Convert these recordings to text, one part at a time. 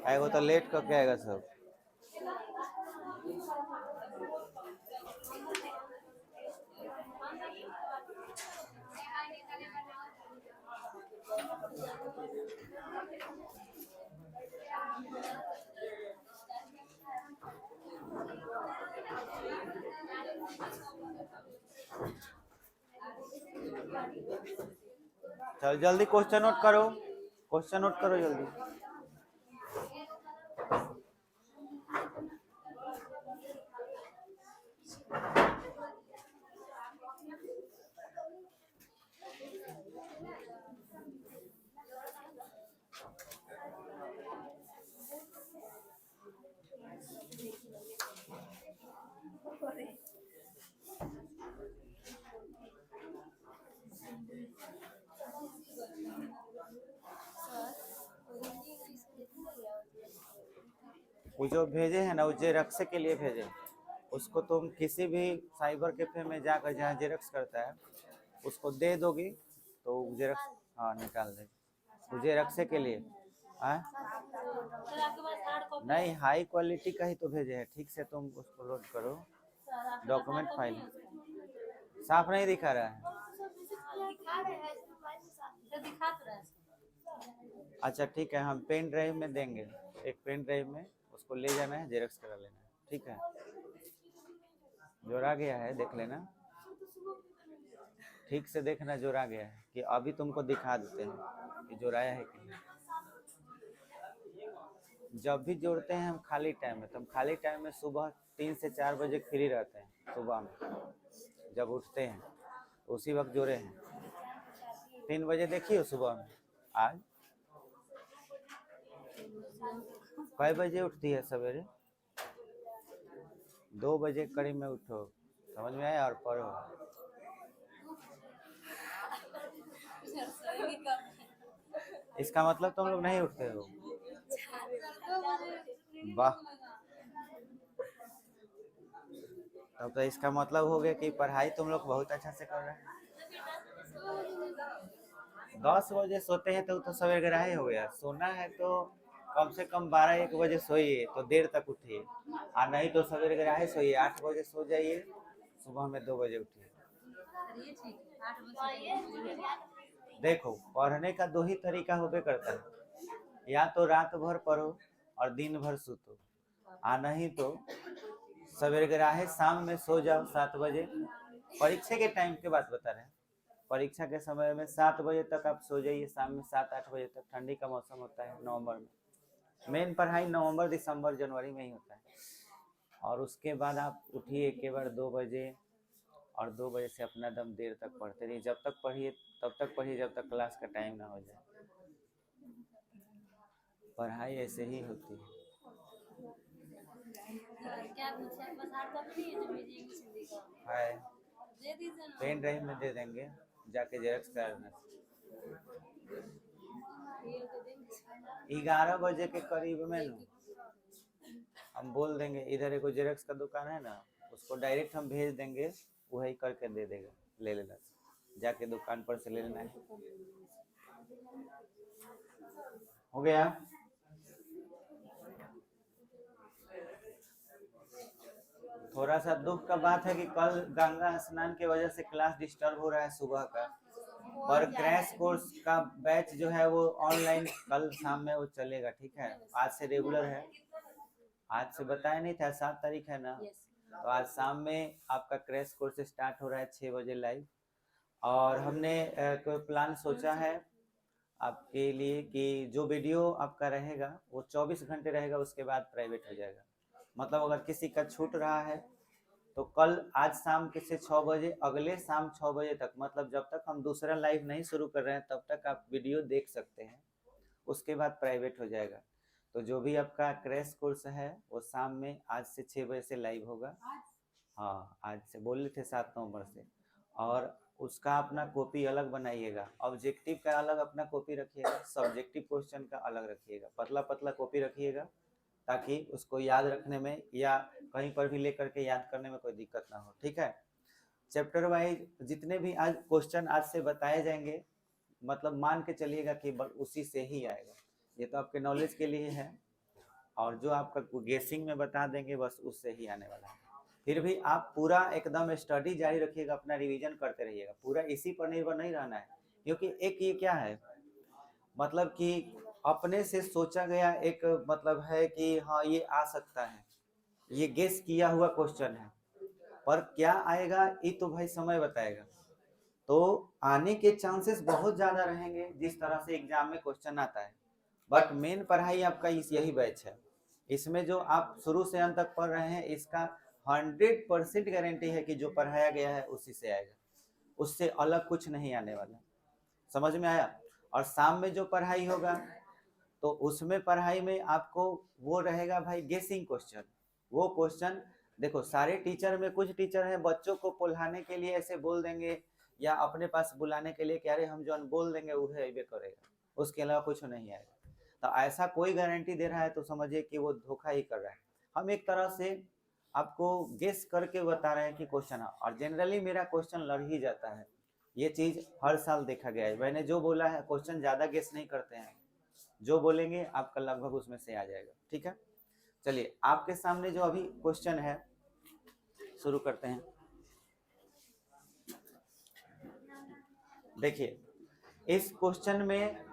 आएगा तो लेट करके आएगा सब। चल जल्दी क्वेश्चन नोट करो, क्वेश्चन नोट करो जल्दी। वो जो भेजे हैं ना, वो जेरक्स के लिए भेजे। उसको तुम किसी भी साइबर कैफे में जाकर जहाँ जेरक्स करता है उसको दे दोगी तो जेरक्स, हाँ निकाल दे। वो जेरक्स के लिए हाँ? नहीं, हाई क्वालिटी का ही तो भेजे हैं। ठीक से तुम उसको लोड करो। डॉक्यूमेंट फाइल साफ नहीं दिखा रहा है। अच्छा ठीक है, हम पेन ड्राइव में देंगे। एक पेन ड्राइव में उसको ले जाना है, जेरक्स करा लेना है। ठीक है, जोड़ा गया है, देख लेना। ठीक से देखना जोड़ा गया है कि अभी तुमको दिखा देते हैं कि जोड़ाया है कि नहीं। जब भी जोड़ते हैं हम खाली टाइम में, तो हम खाली टाइम में सुबह 3 से 4 बजे फ्री रहते हैं। सुबह में जब उठते हैं उसी वक्त जोड़े हैं। 3 बजे देखिए सुबह में। आज कई बजे उठती है सवेरे? 2 बजे करीब में उठो, समझ में आया? और पढ़ो। इसका मतलब तुम लोग नहीं उठते हो? वाह, तब तो इसका मतलब हो गया कि पढ़ाई तुम लोग बहुत अच्छा से कर रहे हैं। 10 बजे सोते हैं तो सवेरे ग्राही हो गया। सोना है तो कम से कम 12-1 बजे सोइए तो देर तक उठिए, और नहीं तो सवेरे ग्राही सोइए। 8 बजे सो जाइए, सुबह में 2 बजे उठिए। देखो, पढ़ने का 2 ही तरीका होबे करता है, या तो रात भर पढ़ो और दिन भर सुतो, आ नहीं तो सवेरे ग्राहे शाम में सो जाओ 7 बजे। परीक्षा के टाइम की बात बता रहे हैं। परीक्षा के समय में 7 बजे तक आप सो जाइए, शाम में 7-8 बजे तक। ठंडी का मौसम होता है नवंबर में। मेन पढ़ाई नवंबर, दिसंबर, जनवरी में ही होता है। और उसके बाद आप उठिए के बार 2 बजे, और 2 बजे से अपना दम देर तक पढ़ते रहिए। जब तक पढ़िए तब तक पढ़िए जब तक क्लास का टाइम ना हो जाए। पढ़ाई ऐसे ही होती है। है, पेन ड्राइव में दे देंगे, जाके जेरक्स कराना। 11 बजे के करीब में ना हम बोल देंगे, इधर एक जेरक्स का दुकान है ना, उसको डायरेक्ट हम भेज देंगे, वही करके दे देगा। ले लेना, जाके दुकान पर से ले लेना है। हो गया? थोड़ा सा दुख का बात है कि कल गंगा स्नान की वजह से क्लास डिस्टर्ब हो रहा है सुबह का। और क्रैश कोर्स का बैच जो है वो ऑनलाइन कल शाम में वो चलेगा। ठीक है, आज से रेगुलर है। आज से बताया नहीं था, 7 तारीख है ना, तो आज शाम में आपका क्रैश कोर्स स्टार्ट हो रहा है 6 बजे लाइव। और हमने कोई प्लान सोचा है आपके लिए कि जो वीडियो आपका रहेगा वो 24 घंटे रहेगा, उसके बाद प्राइवेट हो जाएगा। मतलब अगर किसी का छूट रहा है तो कल, आज शाम के से 6 बजे, अगले शाम 6 बजे तक, मतलब जब तक हम दूसरा लाइव नहीं शुरू कर रहे हैं तब तक आप वीडियो देख सकते हैं। उसके बाद प्राइवेट हो जाएगा। तो जो भी आपका क्रैश कोर्स है वो शाम में आज से 6 बजे से लाइव होगा। हाँ, आज से बोले थे 7 नवंबर से। और उसका अपना कॉपी अलग बनाइएगा। ऑब्जेक्टिव का अलग अपना कॉपी रखिएगा, सब्जेक्टिव क्वेश्चन का अलग रखिएगा। पतला पतला कॉपी रखिएगा ताकि उसको याद रखने में या कहीं पर भी लेकर के याद करने में कोई दिक्कत ना हो। ठीक है, चैप्टर वाइज जितने भी आज क्वेश्चन आज से बताए जाएंगे, मतलब मान के चलिएगा कि उसी से ही आएगा। ये तो आपके नॉलेज के लिए है। और जो आपका गेसिंग में बता देंगे बस उससे ही आने वाला है। फिर भी आप पूरा एकदम स्टडी जारी रखिएगा, अपना रिवीजन करते रहिएगा, पूरा इसी पर निर्भर नहीं रहना है, क्योंकि एक ये क्या है, मतलब कि अपने से सोचा गया एक मतलब है कि हाँ ये आ सकता है, ये गेस किया हुआ क्वेश्चन है, पर क्या आएगा ये तो भाई समय बताएगा। तो आने के चांसेस बहुत ज्यादा रहेंगे जिस तरह से एग्जाम में क्वेश्चन आता है, बट मेन पढ़ाई आपका यही बैच है। इसमें जो आप शुरू से अंत तक पढ़ रहे हैं इसका 100% गारंटी है कि जो पढ़ाया गया है उसी से आएगा, उससे अलग कुछ नहीं आने वाला। समझ में आया? और शाम में जो पढ़ाई होगा तो उसमें पढ़ाई में आपको वो रहेगा भाई गेसिंग क्वेश्चन। वो क्वेश्चन देखो, सारे टीचर में कुछ टीचर हैं बच्चों को पढ़ाने के लिए ऐसे बोल देंगे या अपने पास बुलाने के लिए कि अरे हम जो बोल देंगे वो अबे करेगा, उसके अलावा कुछ नहीं आएगा। तो ऐसा कोई गारंटी दे रहा है तो समझिए कि वो धोखा ही कर रहा है। हम एक तरह से आपको गेस करके बता रहे हैं कि क्वेश्चन, और जनरली मेरा क्वेश्चन लड़ ही जाता है, ये चीज हर साल देखा गया है। मैंने जो बोला है क्वेश्चन ज्यादा गेस नहीं करते हैं, जो बोलेंगे आपका लगभग उसमें से आ जाएगा। ठीक है, चलिए आपके सामने जो अभी क्वेश्चन है शुरू करते हैं। देखिए इस क्वेश्चन में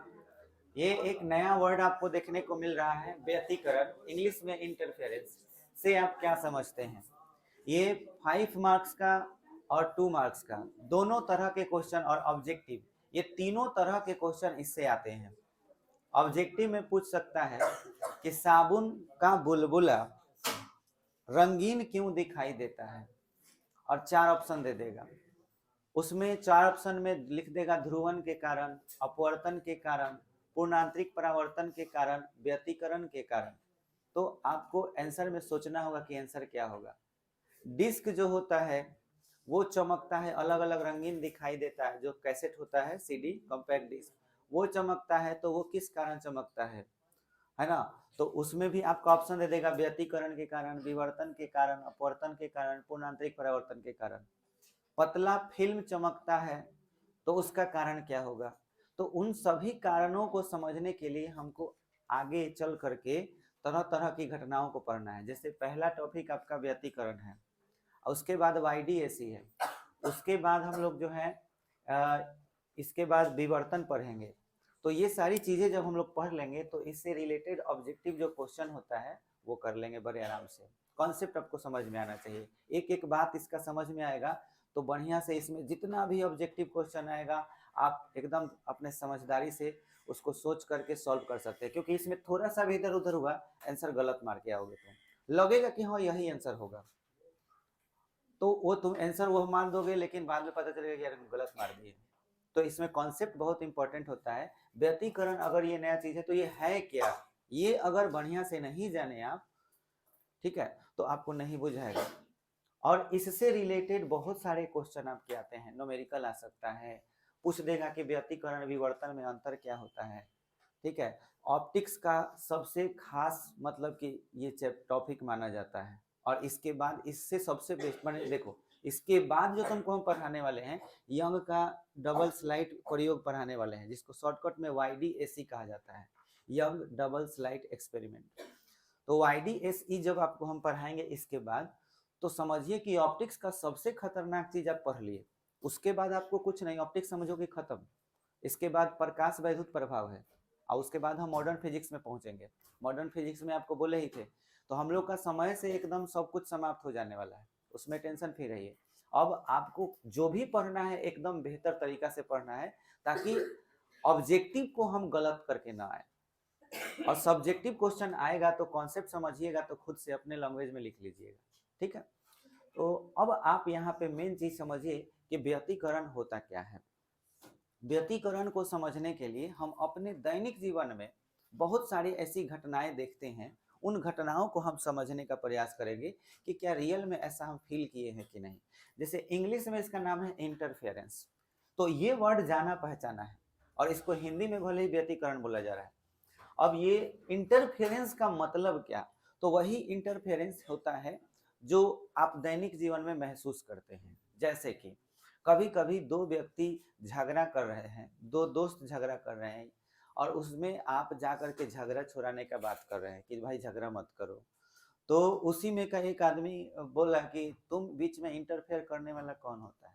ये एक नया वर्ड आपको देखने को मिल रहा है, व्यतिकरण, इंग्लिश में इंटरफेरेंस। से आप क्या समझते हैं? ये 5 मार्क्स का और 2 मार्क्स का दोनों तरह के क्वेश्चन, और ऑब्जेक्टिव, ये तीनों तरह के क्वेश्चन इससे आते हैं। ऑब्जेक्टिव में पूछ सकता है कि साबुन का बुलबुला रंगीन क्यों दिखाई देता है, और 4 ऑप्शन दे देगा। उसमें 4 ऑप्शन में लिख देगा ध्रुवन के कारण, अपवर्तन के कारण, पूर्णांतरिक परावर्तन के कारण, व्यतिकरण के कारण। तो आपको आंसर में सोचना होगा कि आंसर क्या होगा। डिस्क जो होता है वो चमकता है, अलग अलग रंगीन दिखाई देता है। जो कैसेट होता है सीडी कॉम्पैक्ट डिस्क, वो चमकता है, तो वो किस कारण चमकता है ना? तो उसमें भी आपका ऑप्शन दे देगा व्यतिकरण के कारण, विवर्तन के कारण, अपवर्तन के कारण, पूर्णांतरिक परावर्तन के कारण। पतला फिल्म चमकता है तो उसका कारण क्या होगा? तो उन सभी कारणों को समझने के लिए हमको आगे चल करके तरह तरह की घटनाओं को पढ़ना है। जैसे पहला टॉपिक आपका व्यतिकरण है, उसके बाद YDAC है, उसके बाद हम लोग जो है इसके बाद विवर्तन पढ़ेंगे। तो ये सारी चीजें जब हम लोग पढ़ लेंगे तो इससे रिलेटेड ऑब्जेक्टिव जो क्वेश्चन होता है वो कर लेंगे बड़े आराम से। कॉन्सेप्ट आपको समझ में आना चाहिए, एक एक बात इसका समझ में आएगा तो बढ़िया से इसमें जितना भी ऑब्जेक्टिव क्वेश्चन आएगा आप एकदम अपने समझदारी से उसको सोच करके सॉल्व कर सकते हैं। क्योंकि इसमें थोड़ा सा भी इधर उधर हुआ आंसर गलत मार के आओगे तो लगेगा कि हाँ यही आंसर होगा, तो वो तुम आंसर वो मान दोगे लेकिन बाद में पता चलेगा कि यार गलत मार दिए। तो इसमें कॉन्सेप्ट बहुत इंपॉर्टेंट होता है। व्यतिकरण अगर ये नया चीज है तो ये है क्या, ये अगर बढ़िया से नहीं जाने आप, ठीक है, तो आपको नहीं बुझाएगा। और इससे रिलेटेड बहुत सारे क्वेश्चन आपके आते हैं, न्यूमेरिकल आ सकता है, पूछ देगा कि व्यतिकरण विवर्तन में अंतर क्या होता है। ठीक है, ऑप्टिक्स का सबसे खास मतलब कि ये टॉपिक माना जाता है। और इसके बाद इससे सबसे बेस्ट मैंने देखो, इसके बाद जो तुमको हम पढ़ाने वाले हैं यंग का डबल स्लाइड प्रयोग पढ़ाने वाले हैं, जिसको शॉर्टकट में YDAC कहा जाता है, यंग डबल स्लाइड एक्सपेरिमेंट। तो YDAC जब आपको हम पढ़ाएंगे इसके बाद, तो समझिए कि ऑप्टिक्स का सबसे खतरनाक चीज आप पढ़ लिए, उसके बाद आपको कुछ नहीं, ऑप्टिक्स समझोगे खत्म। इसके बाद प्रकाश वैद्युत प्रभाव है, और उसके बाद हम मॉडर्न फिजिक्स में पहुंचेंगे। मॉडर्न फिजिक्स में आपको बोले ही थे, तो हम लोग का समय से एकदम सब कुछ समाप्त हो जाने वाला है, उसमें टेंशन फ्री रहिए। अब आपको जो भी पढ़ना है एकदम बेहतर तरीका से पढ़ना है, ताकि ऑब्जेक्टिव को हम गलत करके ना आए। और सब्जेक्टिव क्वेश्चन आएगा तो कॉन्सेप्ट समझिएगा तो खुद से अपने लैंग्वेज में लिख लीजिएगा। ठीक है, तो अब आप यहाँ पे मेन चीज समझिए कि व्यतिकरण होता क्या है। व्यतिकरण को समझने के लिए हम अपने दैनिक जीवन में बहुत सारी ऐसी घटनाएं देखते हैं, उन घटनाओं को हम समझने का प्रयास करेंगे कि क्या रियल में ऐसा हम फील किए हैं कि नहीं। जैसे इंग्लिश में इसका नाम है इंटरफेरेंस, तो ये वर्ड जाना पहचाना है, और इसको हिंदी में भले ही व्यतिकरण बोला जा रहा है। अब ये इंटरफेरेंस का मतलब क्या? तो वही इंटरफेरेंस होता है जो आप दैनिक जीवन में महसूस करते हैं। जैसे कि कभी कभी दो व्यक्ति झगड़ा कर रहे हैं, दो दोस्त झगड़ा कर रहे हैं, और उसमें आप जा कर के झगड़ा छुड़ाने का बात कर रहे हैं कि भाई झगड़ा मत करो। तो उसी में का एक आदमी बोला कि तुम बीच में इंटरफेयर करने वाला कौन होता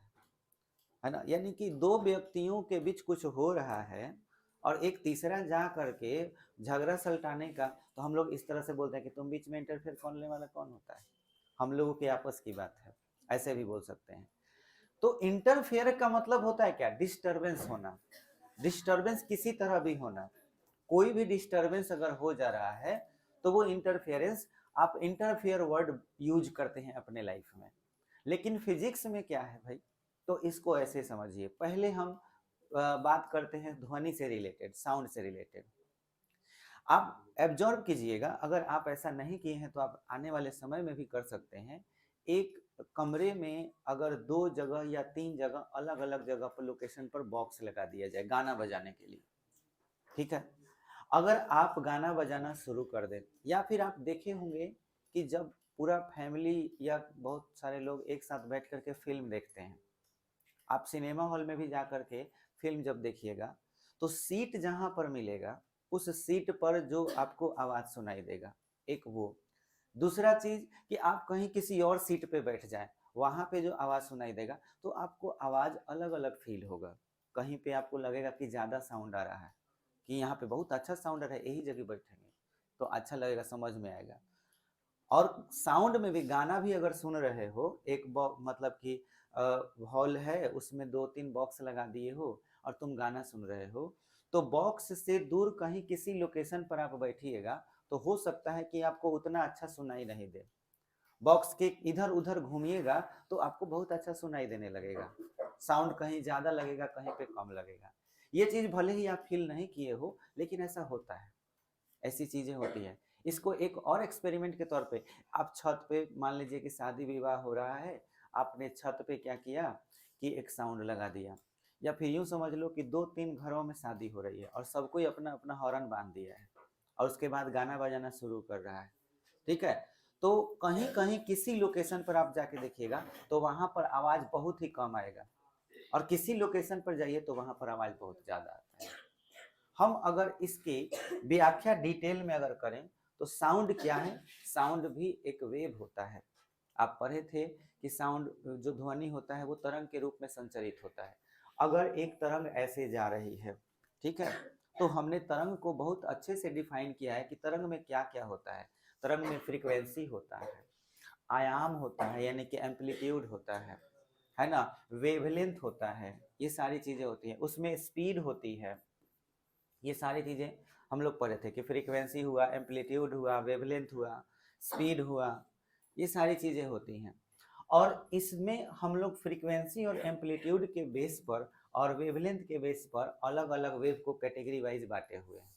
है ना। यानी कि दो व्यक्तियों के बीच कुछ हो रहा है और एक तीसरा जा करके झगड़ा सलटाने का, तो हम लोग इस तरह से बोलते हैं कि तुम बीच में इंटरफेयर करने वाला कौन होता है, हम लोगों के आपस की बात है, ऐसे भी बोल सकते हैं। तो इंटरफेयर का मतलब होता है क्या, डिस्टरबेंस होना, डिस्टरबेंस किसी तरह भी होना, कोई भी डिस्टरबेंस अगर हो जा रहा है तो वो इंटरफेरेंस, आप इंटरफेयर वर्ड यूज करते हैं अपने लाइफ में। लेकिन फिजिक्स में क्या है भाई, तो इसको ऐसे समझिए। पहले हम बात करते हैं ध्वनि से रिलेटेड, साउंड से रिलेटेड। आप एब्जॉर्ब कीजिएगा, अगर आप ऐसा नहीं किए हैं तो आप आने वाले समय में भी कर सकते हैं। एक कमरे में अगर 2 जगह या 3 जगह अलग अलग जगह पर लोकेशन पर बॉक्स लगा दिया जाए गाना बजाने के लिए, ठीक है। अगर आप गाना बजाना शुरू कर दें, या फिर आप देखे होंगे कि जब पूरा फैमिली या बहुत सारे लोग एक साथ बैठ करके फिल्म देखते हैं, आप सिनेमा हॉल में भी जा करके फिल्म जब देखिएगा तो सीट जहां पर मिलेगा उस सीट पर जो आपको आवाज सुनाई देगा, एक वो। दूसरा चीज कि आप कहीं किसी और सीट पे बैठ जाएं, वहां पे जो आवाज सुनाई देगा तो आपको आवाज अलग अलग फील होगा। कहीं पे आपको लगेगा कि ज्यादा साउंड आ रहा है, कि यहाँ पे बहुत अच्छा साउंड है, यही जगह बैठेंगे तो अच्छा लगेगा, समझ में आएगा। और साउंड में भी, गाना भी अगर सुन रहे हो, एक मतलब कि हॉल है उसमें 2-3 बॉक्स लगा दिए हो और तुम गाना सुन रहे हो, तो बॉक्स से दूर कहीं किसी लोकेशन पर आप बैठिएगा तो हो सकता है कि आपको उतना अच्छा सुनाई नहीं दे। बॉक्स के इधर उधर घूमिएगा तो आपको बहुत अच्छा सुनाई देने लगेगा, साउंड कहीं ज्यादा लगेगा, कहीं पे कम लगेगा। ये चीज भले ही आप फील नहीं किए हो लेकिन ऐसा होता है, ऐसी चीजें होती है। इसको एक और एक्सपेरिमेंट के तौर पे, आप छत पे मान लीजिए कि शादी विवाह हो रहा है, आपने छत पे क्या किया कि एक साउंड लगा दिया, या फिर यूं समझ लो कि 2-3 घरों में शादी हो रही है और सब कोई अपना अपना हॉर्न बांध दिया है और उसके बाद गाना बजाना शुरू कर रहा है, ठीक है। तो कहीं कहीं किसी लोकेशन पर आप जाके देखिएगा तो वहां पर आवाज बहुत ही कम आएगा, और किसी लोकेशन पर जाइए तो वहां पर आवाज बहुत ज्यादा आता है। हम अगर इसकी व्याख्या डिटेल में अगर करें तो साउंड क्या है, साउंड भी एक वेव होता है। आप पढ़े थे कि साउंड जो ध्वनि होता है वो तरंग के रूप में संचरित होता है। अगर एक तरंग ऐसे जा रही है, ठीक है, तो हमने तरंग को बहुत अच्छे से डिफाइन किया है कि तरंग में क्या क्या होता है। तरंग में फ्रीक्वेंसी होता है, आयाम होता है यानी कि एम्पलीट्यूड होता है ना, वेवलेंथ होता है, ये सारी चीजें होती हैं, उसमें स्पीड होती है। ये सारी चीजें हम लोग पढ़े थे कि फ्रीक्वेंसी हुआ, एम्पलीट्यूड हुआ, वेवलेंथ हुआ, स्पीड हुआ, ये सारी चीजें होती हैं। और इसमें हम लोग फ्रीक्वेंसी और एम्पलीट्यूड के बेस पर और वेवलेंथ के बेस पर अलग अलग वेव को कैटेगरी वाइज बांटे हुए हैं।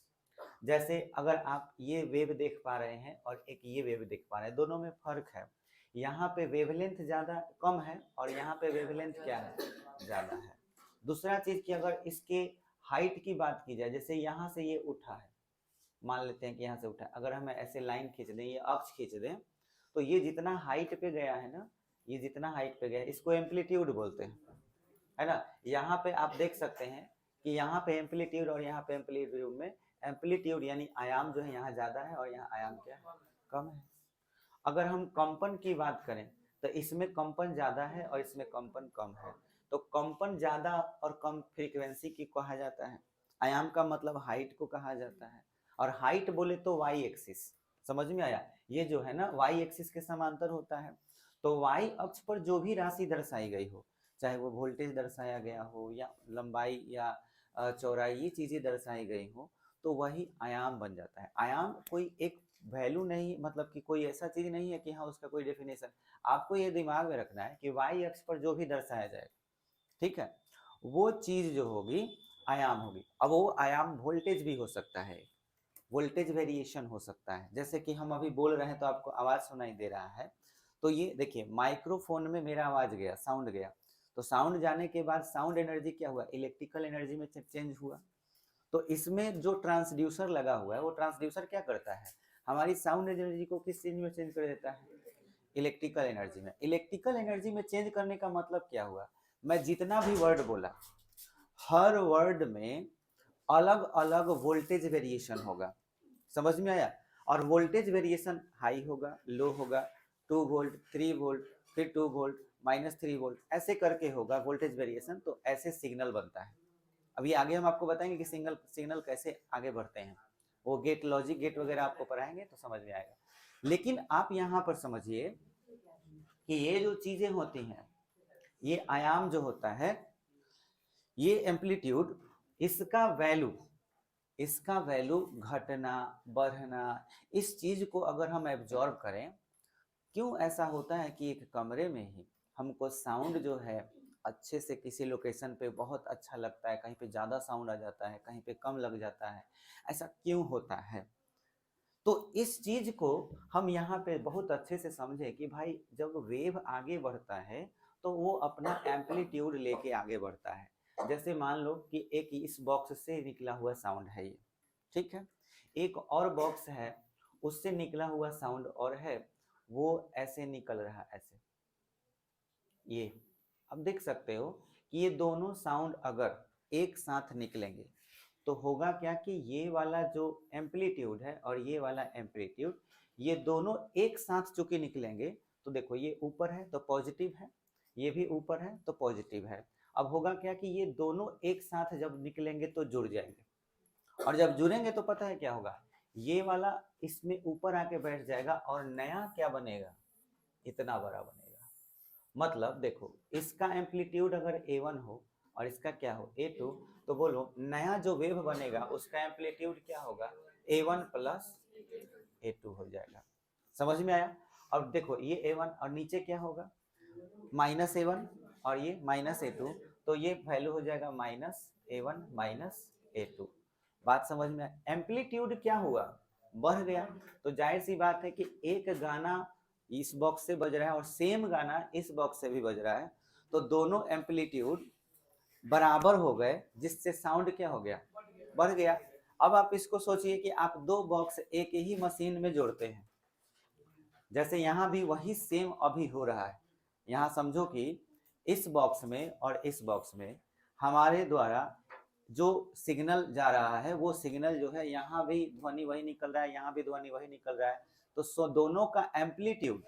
जैसे अगर आप ये वेव देख पा रहे हैं और एक ये वेव देख पा रहे हैं, दोनों में फर्क है। यहाँ पे वेवलेंथ ज्यादा कम है और यहाँ पे वेवलेंथ क्या है, ज्यादा है। दूसरा चीज कि अगर इसके हाइट की बात की जाए, जैसे यहाँ से ये उठा है, मान लेते हैं कि यहाँ से उठा है, अगर हम ऐसे लाइन खींच दें, ये अक्ष खींच दें, तो ये जितना हाइट पे गया है ना, ये जितना हाइट पे गया है इसको एम्पलीट्यूड बोलते हैं, है ना। यहाँ पे आप देख सकते हैं कि यहाँ पे एम्पलीट्यूड और यहाँ पे एम्पलीट्यूड में, एम्पलीट्यूड यानी आयाम जो है यहाँ ज्यादा है और यहाँ आयाम क्या है, कम है। अगर हम कंपन की बात करें तो इसमें कंपन ज्यादा है और इसमें कंपन कम है। तो कंपन ज्यादा और कम फ्रीक्वेंसी की कहा जाता है। आयाम का मतलब हाइट को कहा जाता है, और हाइट बोले तो वाई एक्सिस, समझ में आया, ये जो है ना वाई एक्सिस के समांतर होता है। तो वाई अक्ष पर जो भी राशि दर्शाई गई हो, चाहे वो वोल्टेज दर्शाया गया हो या लंबाई या चौड़ाई, ये चीजें दर्शाई गई हो, तो वही आयाम बन जाता है। आयाम कोई एक वैल्यू नहीं, मतलब कि कोई ऐसा चीज नहीं है कि हाँ उसका कोई डेफिनेशन। आपको ये दिमाग में रखना है कि वाई अक्ष पर जो भी दर्शाया जाएगा, ठीक है, वो चीज जो होगी आयाम होगी। अब वो आयाम वोल्टेज भी हो सकता है, वोल्टेज वेरिएशन हो सकता है। जैसे कि हम अभी बोल रहे हैं तो आपको आवाज सुनाई दे रहा है, तो ये देखिए माइक्रोफोन में मेरा आवाज गया, साउंड गया, तो साउंड जाने के बाद साउंड एनर्जी क्या हुआ, इलेक्ट्रिकल एनर्जी में चेंज हुआ। तो इसमें जो ट्रांसड्यूसर लगा हुआ है, वो ट्रांसड्यूसर क्या करता है, हमारी साउंड एनर्जी को किस चीज में चेंज कर देता है, इलेक्ट्रिकल एनर्जी में। इलेक्ट्रिकल एनर्जी में चेंज करने का मतलब क्या हुआ, मैं जितना भी वर्ड बोला, हर वर्ड में अलग अलग वोल्टेज वेरिएशन होगा। समझ में आया? और वोल्टेज वेरिएशन हाई होगा, लो होगा, 2 वोल्ट, 3 वोल्ट, फिर 2 वोल्ट, -3 वोल्ट, ऐसे करके होगा वोल्टेज वेरिएशन। तो ऐसे सिग्नल बनता है। अभी आगे हम आपको बताएंगे कि सिग्नल कैसे आगे बढ़ते हैं, वो गेट लॉजिक गेट वगैरह आपको पढ़ाएंगे तो समझ में आएगा। लेकिन आप यहाँ पर समझिए कि ये जो चीजें होती हैं, ये आयाम जो होता है, ये एम्पलीट्यूड, इसका वैल्यू घटना बढ़ना, इस चीज को अगर हम एब्जॉर्ब करें, क्यों ऐसा होता है कि एक कमरे में ही हमको साउंड जो है अच्छे से किसी लोकेशन पे बहुत अच्छा लगता है, कहीं पे ज़्यादा साउंड आ जाता है, कहीं पे कम लग जाता है, ऐसा क्यों होता है? तो इस चीज को हम यहाँ पे बहुत अच्छे से समझे कि भाई जब वेव आगे बढ़ता है तो वो अपना एम्पलीट्यूड लेके आगे बढ़ता है। जैसे मान लो कि एक इस बॉक्स से निकला हुआ साउंड है ये, ठीक है, एक और बॉक्स है उससे निकला हुआ साउंड और है, वो ऐसे निकल रहा है, ऐसे ये अब देख सकते हो कि ये दोनों साउंड अगर एक साथ निकलेंगे तो होगा क्या कि ये वाला जो एम्पलीट्यूड है और ये वाला एम्पलीट्यूड, ये दोनों एक साथ चूंकि निकलेंगे तो देखो ये ऊपर है तो पॉजिटिव है, ये भी ऊपर है तो पॉजिटिव है। अब होगा क्या कि ये दोनों एक साथ जब निकलेंगे तो जुड़ जाएंगे, और जब जुड़ेंगे तो पता है क्या होगा, ये वाला इसमें ऊपर आके बैठ जाएगा और नया क्या बनेगा, इतना बड़ा बनेगा। मतलब देखो इसका एम्पलीट्यूड अगर A1 हो और इसका क्या हो A2, तो बोलो नया जो वेव बनेगा उसका एम्पलीट्यूड क्या होगा, A1 प्लस A2 हो जाएगा। समझ में आया? अब देखो ये A1 और नीचे क्या होगा, -A1 और ये -A2, तो ये वैल्यू हो जाएगा -A1 -A2। बात समझ में आया? एम्पलीट्यूड क्या हुआ, बढ़ गया। तो जाहिर सी बात है कि एक गाना इस बॉक्स से बज रहा है और सेम गाना इस बॉक्स से भी बज रहा है, तो दोनों एम्पलीट्यूड बराबर हो गए, जिससे साउंड क्या हो गया, बढ़ गया। अब आप इसको सोचिए कि आप दो बॉक्स एक ही मशीन में जोड़ते हैं, जैसे यहाँ भी वही सेम अभी हो रहा है। यहाँ समझो कि इस बॉक्स में और इस बॉक्स में हमारे द्वारा जो सिग्नल जा रहा है वो सिग्नल जो है, यहाँ भी ध्वनि वही निकल रहा है, यहाँ भी ध्वनि वही निकल रहा है, तो दोनों का एम्पलीट्यूड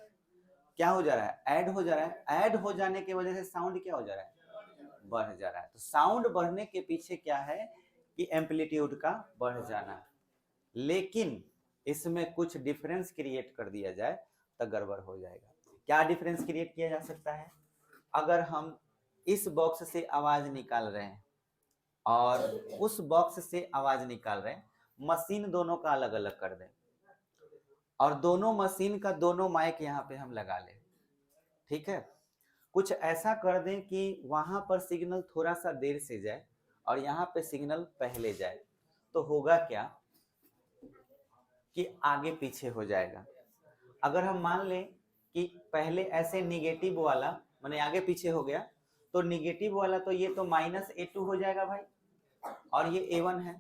क्या हो जा रहा है, ऐड हो जा रहा है। ऐड हो जाने की वजह से साउंड क्या हो जा रहा है, बढ़ जा रहा है। तो साउंड बढ़ने के पीछे क्या है कि एम्पलीट्यूड का बढ़ जाना। लेकिन इसमें कुछ डिफरेंस क्रिएट कर दिया जाए तो गड़बड़ हो जाएगा। क्या डिफरेंस क्रिएट किया जा सकता है, अगर हम इस बॉक्स से आवाज निकाल रहे हैं और उस बॉक्स से आवाज निकाल रहे हैं, मशीन दोनों का अलग अलग कर दें और दोनों मशीन का दोनों माइक यहाँ पे हम लगा लें, ठीक है, कुछ ऐसा कर दें कि वहां पर सिग्नल थोड़ा सा देर से जाए और यहाँ पे सिग्नल पहले जाए, तो होगा क्या कि आगे पीछे हो जाएगा। अगर हम मान लें कि पहले ऐसे निगेटिव वाला माने आगे पीछे हो गया, तो निगेटिव वाला तो ये तो -A2 हो जाएगा भाई, और ये A1 है,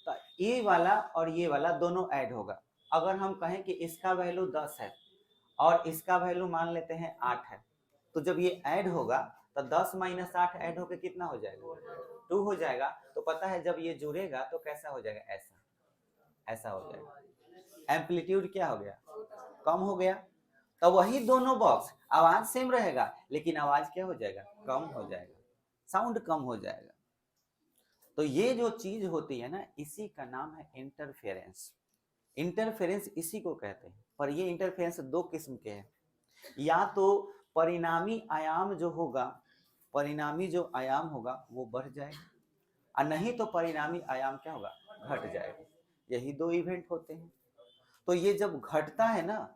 तो ये वाला और ये वाला दोनों ऐड होगा। अगर हम कहें कि इसका वैल्यू 10 है और इसका वैल्यू मान लेते हैं 8 है, तो जब ये ऐड होगा तो 10 - 8 ऐड होकर कितना हो जाएगा, 2 हो जाएगा। तो पता है जब ये जुड़ेगा तो कैसा हो जाएगा, ऐसा हो जाएगा। एम्पलीट्यूड क्या हो गया, कम हो गया। तो वही दोनों बॉक्स आवाज सेम रहेगा लेकिन आवाज क्या हो जाएगा, कम हो जाएगा, साउंड कम हो जाएगा। तो ये जो चीज होती है ना, इसी का नाम है इंटरफेरेंस। इंटरफेरेंस इसी को कहते हैं। पर ये इंटरफेरेंस दो किस्म के हैं, या तो परिणामी आयाम जो होगा, परिणामी जो आयाम होगा वो बढ़ जाएगा, और नहीं तो परिणामी आयाम क्या होगा, घट जाएगा। यही दो इवेंट होते हैं। तो ये जब घटता है ना,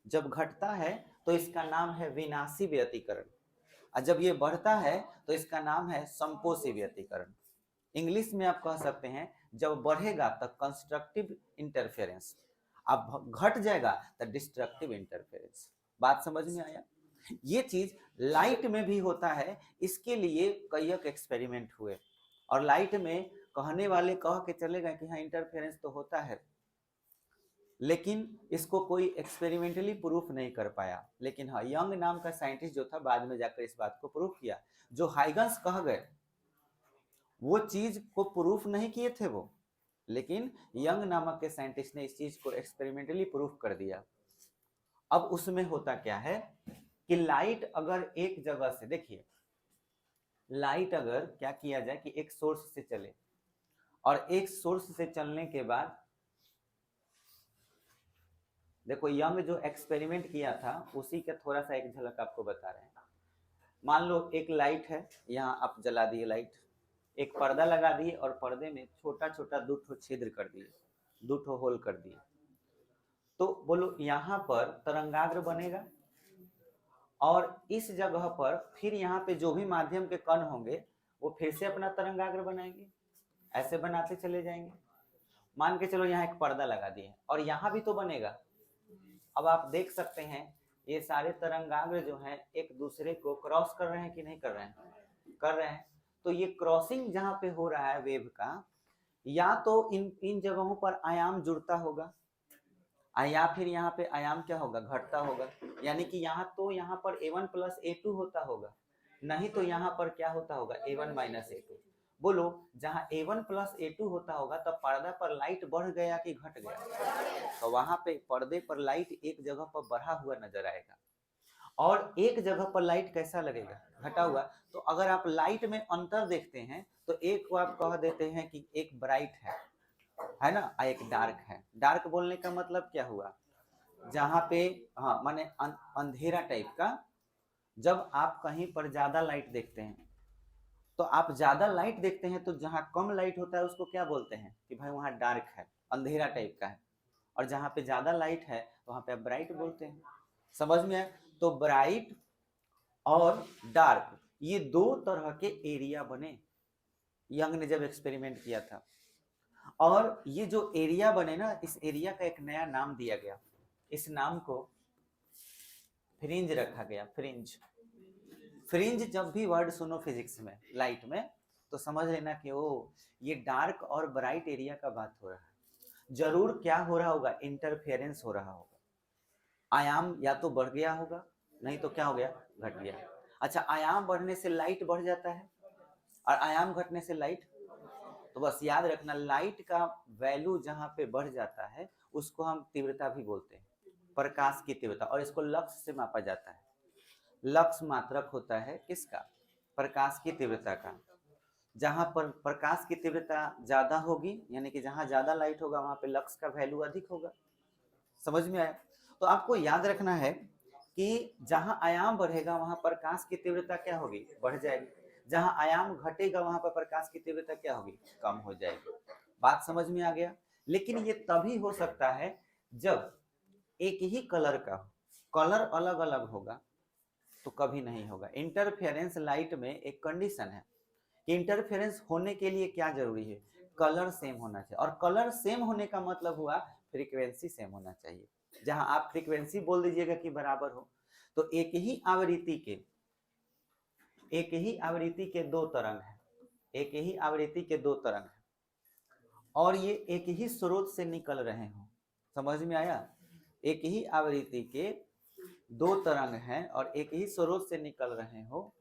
जब घटता है तो इसका नाम है विनाशी व्यतिकरण, और जब ये बढ़ता है तो इसका नाम है संपोषी व्यतिकरण। इंग्लिश में आप कह सकते हैं जब बढ़ेगा तो कंस्ट्रक्टिव इंटरफेरेंस, अब घट जाएगा तो डिस्ट्रक्टिव इंटरफेरेंस। बात समझ में आया? ये चीज लाइट में भी होता है, इसके लिए कई एक्सपेरिमेंट हुए, और लाइट में कहने वाले कह के चले गए कि हाँ इंटरफेरेंस तो होता है, लेकिन इसको कोई एक्सपेरिमेंटली प्रूफ नहीं कर पाया। लेकिन हाँ, यंग नाम का साइंटिस्ट जो था बाद में जाकर इस बात को प्रूफ किया। जो हाइगन्स कह गए वो चीज को प्रूफ नहीं किए थे वो, लेकिन यंग नामक के साइंटिस्ट ने इस चीज को एक्सपेरिमेंटली प्रूफ कर दिया। अब उसमें होता क्या है कि लाइट अगर एक जगह से, देखिए लाइट अगर क्या किया जाए कि एक सोर्स से चले, और एक सोर्स से चलने के बाद देखो यंग जो एक्सपेरिमेंट किया था उसी का थोड़ा सा एक झलक आपको बता रहे हैं। मान लो एक लाइट है, यहाँ आप जला दिए लाइट, एक पर्दा लगा दिए और पर्दे में छोटा छोटा 2 ठो छिद्र कर दिए, 2 ठो होल कर दिए, तो बोलो यहाँ पर तरंगाग्र बनेगा, और इस जगह पर फिर यहाँ पे जो भी माध्यम के कण होंगे वो फिर से अपना तरंगाग्र बनाएंगे, ऐसे बनाते चले जाएंगे। मान के चलो यहाँ एक पर्दा लगा दिए और यहाँ भी तो बनेगा। अब आप देख सकते हैं ये सारे तरंगाग्र जो हैं एक दूसरे को क्रॉस कर रहे हैं कि नहीं कर रहे हैं, कर रहे हैं। तो ये क्रॉसिंग जहाँ पे हो रहा है वेव का, या तो इन जगहों पर आयाम जुड़ता होगा, या फिर यहाँ पे आयाम क्या होगा, घटता होगा। यानी कि यहाँ तो यहाँ पर a1 प्लस a2 होता होगा, नहीं तो यहाँ पर क्या होता होगा a1 माइनस a2। बोलो जहाँ a1 प्लस a2 होता होगा तब पर्दा पर लाइट बढ़ गया कि घट गया, तो वहां पे पर्दे पर लाइट एक जगह पर बढ़ा हुआ नजर आएगा, और एक जगह पर लाइट कैसा लगेगा, घटा हुआ। तो अगर आप लाइट में अंतर देखते हैं तो एक को आप कह देते हैं कि एक ब्राइट है ना, एक डार्क है। डार्क बोलने का मतलब क्या हुआ, जहाँ पे हाँ माने अंधेरा टाइप का। जब आप कहीं पर ज्यादा लाइट देखते हैं तो आप ज्यादा लाइट देखते हैं, तो जहाँ कम लाइट होता है उसको क्या बोलते हैं कि भाई वहाँ डार्क है, अंधेरा टाइप का है, और जहाँ पे ज्यादा लाइट है वहाँ पे आप ब्राइट बोलते हैं। समझ में आया? तो ब्राइट और डार्क ये 2 तरह के एरिया बने यंग ने जब एक्सपेरिमेंट किया था, और ये जो एरिया बने ना, इस एरिया का एक नया नाम दिया गया, इस नाम को फ्रिंज रखा गया। फ्रिंज, फ्रिंज जब भी वर्ड सुनो फिजिक्स में लाइट में तो समझ लेना कि ओ ये डार्क और ब्राइट एरिया का बात हो रहा है। जरूर क्या हो रहा होगा, इंटरफेरेंस हो रहा होगा, आयाम या तो बढ़ गया होगा, नहीं तो क्या हो गया, घट गया। अच्छा, आयाम बढ़ने से लाइट बढ़ जाता है और आयाम घटने से लाइट, तो बस याद रखना लाइट का वैल्यू जहां पे बढ़ जाता है उसको हम तीव्रता भी बोलते हैं, प्रकाश की तीव्रता, और इसको लक्स से मापा जाता है। लक्स मात्रक होता है किसका, प्रकाश की तीव्रता का। जहां पर प्रकाश की तीव्रता ज्यादा होगी, यानी कि जहां ज्यादा लाइट होगा वहां पे लक्स का वैल्यू अधिक होगा। समझ में आया? तो आपको याद रखना है कि जहां आयाम बढ़ेगा वहां प्रकाश की तीव्रता क्या होगी, बढ़ जाएगी। जहां आयाम घटेगा वहां पर प्रकाश की तीव्रता क्या होगी, कम हो जाएगी। बात समझ में आ गया? लेकिन ये तभी हो सकता है जब एक ही कलर का, कलर अलग अलग होगा तो कभी नहीं होगा। इंटरफेरेंस लाइट में एक कंडीशन है कि इंटरफेरेंस होने के लिए क्या जरूरी है, कलर सेम होना चाहिए, और कलर सेम होने का मतलब हुआ फ्रीक्वेंसी सेम होना चाहिए। जहां आप फ्रीक्वेंसी बोल दीजिएगा कि बराबर हो, तो एक ही आवृत्ति के 2 तरंग हैं, एक ही आवृत्ति के 2 तरंग हैं, और ये एक ही स्रोत से निकल रहे हो। समझ में आया? एक ही आवृत्ति के 2 तरंग हैं और एक ही स्रोत से निकल रहे हो,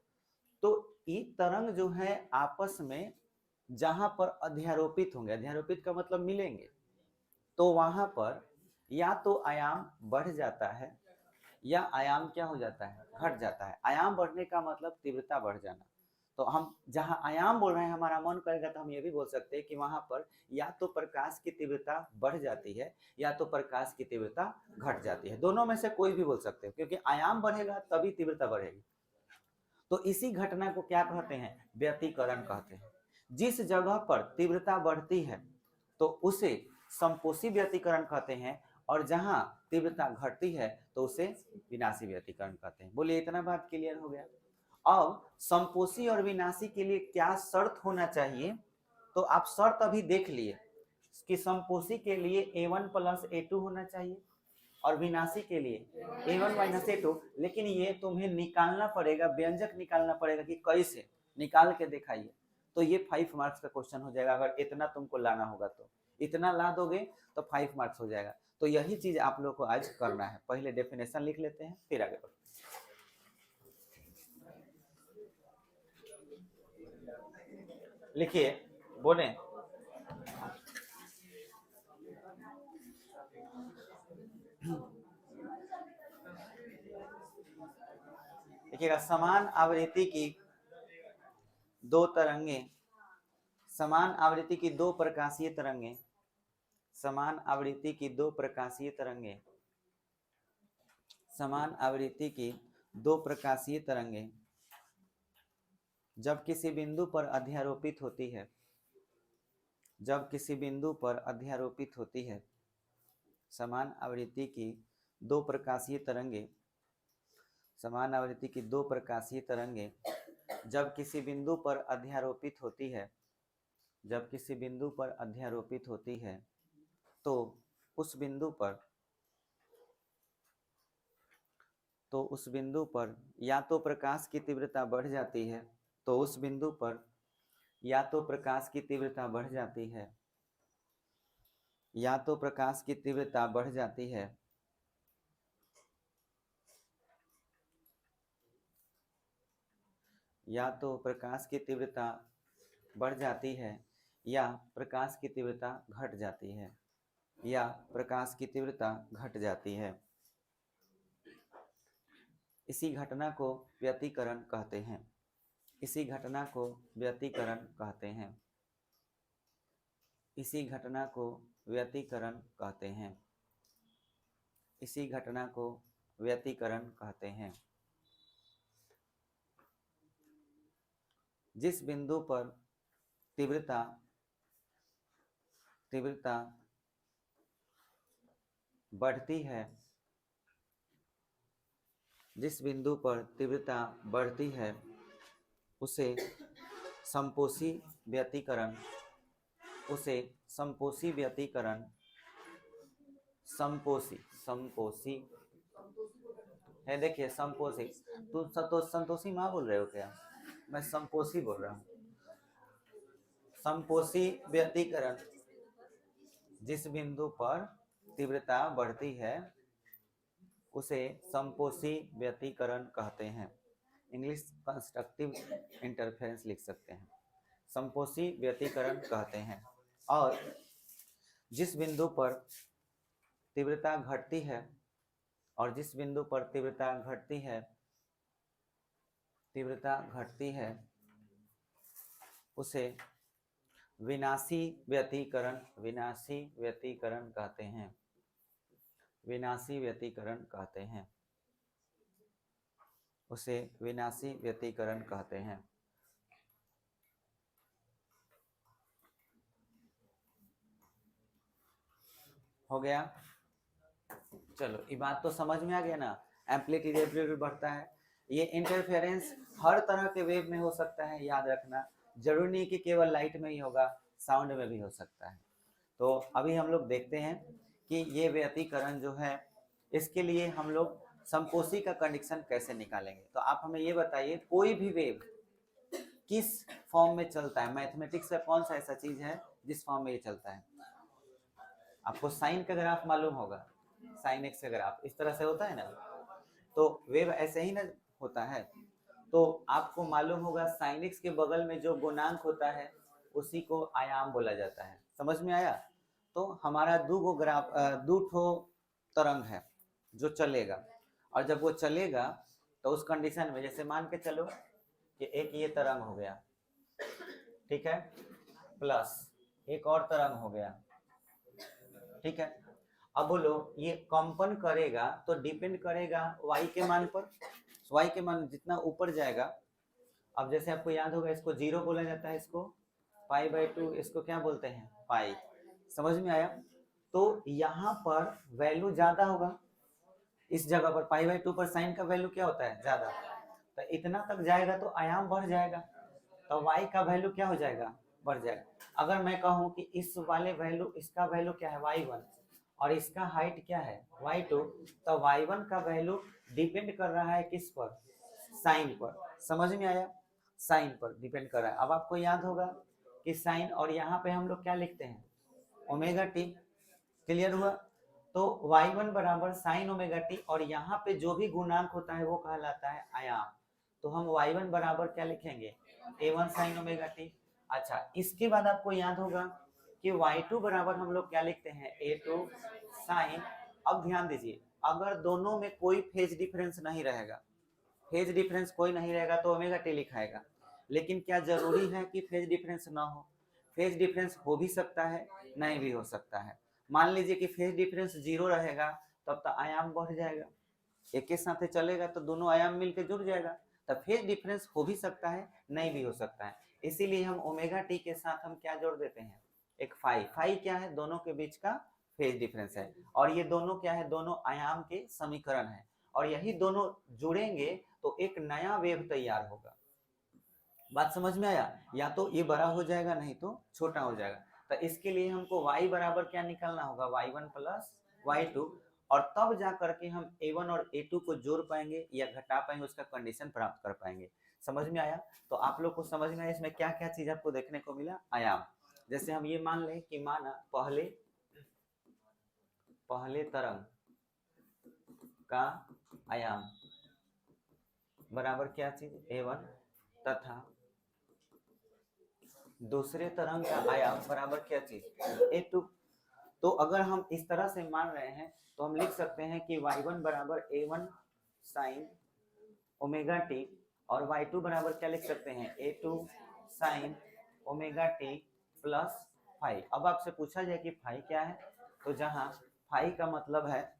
तो ये तरंग जो है आपस में जहां पर अध्यारोपित होंगे, अध्यारोपित का मतलब मिलेंगे, तो वहां पर या तो आयाम बढ़ जाता है या आयाम क्या हो जाता है, घट जाता है। आयाम बढ़ने का मतलब तीव्रता बढ़ जाना। तो हम जहां आयाम बोल रहे हैं, हमारा मन करेगा तो हम ये भी बोल सकते हैं कि वहां पर या तो प्रकाश की तीव्रता बढ़ जाती है या तो प्रकाश की तीव्रता घट जाती है। दोनों में से कोई भी बोल सकते हो, क्योंकि आयाम बढ़ेगा तभी तीव्रता बढ़ेगी। तो इसी घटना को क्या कहते हैं, व्यतिकरण कहते हैं। जिस जगह पर तीव्रता बढ़ती है तो उसे संपोषी व्यतिकरण कहते हैं, और जहां तीव्रता घटती है तो उसे विनाशी व्यतिकरण कहते हैं। बोलिए, इतना बात क्लियर हो गया? अब संपोषी और विनाशी के लिए क्या शर्त होना चाहिए, तो आप शर्त अभी देख लिए कि संपोषी के लिए a1 प्लस a2 होना चाहिए और विनाशी के लिए a1 माइनस a2। लेकिन ये तुम्हें निकालना पड़ेगा, व्यंजक निकालना पड़ेगा कि कैसे, निकाल के दिखाइए। तो ये 5 मार्क्स का क्वेश्चन हो जाएगा, अगर इतना तुमको लाना होगा तो। इतना ला दोगे तो 5 मार्क्स हो जाएगा। तो यही चीज आप लोग को आज करना है। पहले डेफिनेशन लिख लेते हैं फिर आगे बढ़ते हैं। लिखिए, बोले। देखिएगा, समान आवृत्ति की दो तरंगे, समान आवृत्ति की दो प्रकाशीय तरंगे, समान आवृत्ति की दो प्रकाशीय तरंगे, समान आवृत्ति की दो प्रकाशीय तरंगे जब किसी बिंदु पर अध्यारोपित होती है, जब किसी बिंदु पर अध्यारोपित होती है, समान आवृत्ति की दो प्रकाशीय तरंगे, समान आवृत्ति की दो प्रकाशीय तरंगे जब किसी बिंदु पर अध्यारोपित होती है, जब किसी बिंदु पर अध्यारोपित होती है, तो उस बिंदु पर, तो उस बिंदु पर या तो प्रकाश की तीव्रता बढ़ जाती है, तो उस बिंदु पर या तो प्रकाश की तीव्रता बढ़ जाती है, या तो प्रकाश की तीव्रता बढ़ जाती है, या तो प्रकाश की तीव्रता बढ़ जाती है, या प्रकाश की तीव्रता घट जाती है, या प्रकाश की तीव्रता घट जाती है। इसी घटना को व्यतिकरण कहते हैं, इसी घटना को व्यतिकरण कहते हैं, इसी घटना को व्यतिकरण कहते हैं, इसी घटना को व्यतिकरण कहते हैं। जिस बिंदु पर तीव्रता तीव्रता बढ़ती है, जिस बिंदु पर तीव्रता बढ़ती है, उसे संपोषी व्यतिकरण, उसे संपोषी व्यतिकरण, संपोषी, संपोषी है, देखिए संपोषी, तो संतोषी माँ बोल रहे हो क्या? मैं संपोषी बोल रहा हूँ। संपोषी व्यतिकरण, जिस बिंदु पर तीव्रता बढ़ती है उसे संपोषी व्यतिकरण कहते हैं। इंग्लिश कंस्ट्रक्टिव इंटरफेरेंस लिख सकते हैं, संपोषी व्यतिकरण कहते हैं। और जिस बिंदु पर तीव्रता घटती है, और जिस बिंदु पर तीव्रता घटती है, तीव्रता घटती है, उसे विनाशी व्यतिकरण, विनाशी व्यतिकरण कहते हैं, विनाशी व्यतिकरण कहते हैं, उसे विनाशी व्यतिकरण कहते हैं। हो गया? चलो, ये बात तो समझ में आ गया ना। एम्पलीट्यूड बढ़ता है, ये इंटरफेरेंस हर तरह के वेव में हो सकता है, याद रखना। जरूरी नहीं कि केवल लाइट में ही होगा, साउंड में भी हो सकता है। तो अभी हम लोग देखते हैं कि ये व्यतिकरण जो है, इसके लिए हम लोग संपोषी का कंडीशन कैसे निकालेंगे। तो आप हमें ये बताइए, कोई भी वेव किस फॉर्म में चलता है? मैथमेटिक्स का कौन सा ऐसा चीज है जिस फॉर्म में ये चलता है? आपको साइन का ग्राफ मालूम होगा, साइन एक्स का ग्राफ इस तरह से होता है ना, तो वेव ऐसे ही ना होता है। तो आपको मालूम होगा साइन एक्स के बगल में जो गुणांक होता है उसी को आयाम बोला जाता है। समझ में आया? तो हमारा दो ठो तरंग है जो चलेगा, और जब वो चलेगा तो उस कंडीशन में, जैसे मान के चलो कि एक ये तरंग हो गया, ठीक है, प्लस एक और तरंग हो गया, ठीक है। अब बोलो, ये कंपन करेगा तो डिपेंड करेगा y के मान पर, y के मान जितना ऊपर जाएगा। अब जैसे आपको याद होगा, इसको 0 बोला जाता है, इसको π/2, इसको क्या बोलते हैं? पाई। समझ में आया? तो यहाँ पर वैल्यू ज्यादा होगा, इस जगह पर π/2 पर साइन का वैल्यू क्या होता है? ज्यादा। तो इतना तक जाएगा तो आयाम बढ़ जाएगा, तो y का वैल्यू क्या हो जाएगा? बढ़ जाएगा। अगर मैं कहूँ कि इस वाले वैल्यू, इसका वैल्यू क्या है? y1, और इसका हाइट क्या है? y2, तो y1 का वैल्यू डिपेंड कर रहा है किस पर? साइन पर। समझ में आया? साइन पर डिपेंड कर रहा है। अब आपको याद होगा कि साइन, और यहाँ पे हम लोग क्या लिखते हैं? Omega T. क्लियर हुआ? तो y1 बराबर साइन ओमेगा टी, और यहाँ पे जो भी गुणांक होता है वो कहलाता है आयाम। तो हम y1 बराबर क्या लिखेंगे? a1 साइन ओमेगा टी, अच्छा, इसके बाद आपको याद होगा कि y2 बराबर हम लोग क्या लिखते हैं, a2 साइन। अब ध्यान दीजिए, अगर दोनों में कोई फेज डिफरेंस नहीं रहेगा, फेज डिफरेंस कोई नहीं रहेगा तो ओमेगा टी लिखाएगा। लेकिन क्या जरूरी है कि फेज डिफरेंस ना हो? फेज डिफरेंस हो भी सकता है, नहीं भी हो सकता है। मान लीजिए कि फेज डिफरेंस 0 रहेगा, तब तो आयाम बढ़ जाएगा, एक के साथ चलेगा तो दोनों आयाम मिलकर जुड़ जाएगा। तब फेज डिफरेंस हो भी सकता है, नहीं भी हो सकता है। इसीलिए हम ओमेगा टी के साथ हम क्या जोड़ देते हैं, एक फाई। फाई क्या है, दोनों के बीच का फेज डिफरेंस है। और ये दोनों क्या है, दोनों आयाम के समीकरण है। और यही दोनों जुड़ेंगे तो एक नया वेव तैयार होगा। बात समझ में आया? या तो ये बड़ा हो जाएगा, नहीं तो छोटा हो जाएगा। तो इसके लिए हमको y बराबर क्या निकालना होगा, y1 प्लस y2। और तब जा करके हम a1 और a2 को जोड़ पाएंगे या घटा पाएंगे, उसका कंडीशन प्राप्त कर पाएंगे। समझ में आया? तो आप लोग को समझ में आया इसमें क्या क्या चीज आपको देखने को मिला, आयाम। जैसे हम ये मान लें कि माना पहले तरंग का आयाम बराबर क्या चीज, a1, तथा दूसरे तरंग का आयाम बराबर क्या चीज, a2। तो अगर हम इस तरह से मान रहे हैं तो हम लिख सकते हैं कि y1 बराबर a1 साइन ओमेगा टी, और y2 बराबर क्या लिख सकते हैं, a2 sine omega T plus phi. अब आपसे पूछा जाए कि फाई क्या है, तो जहां फाई का मतलब है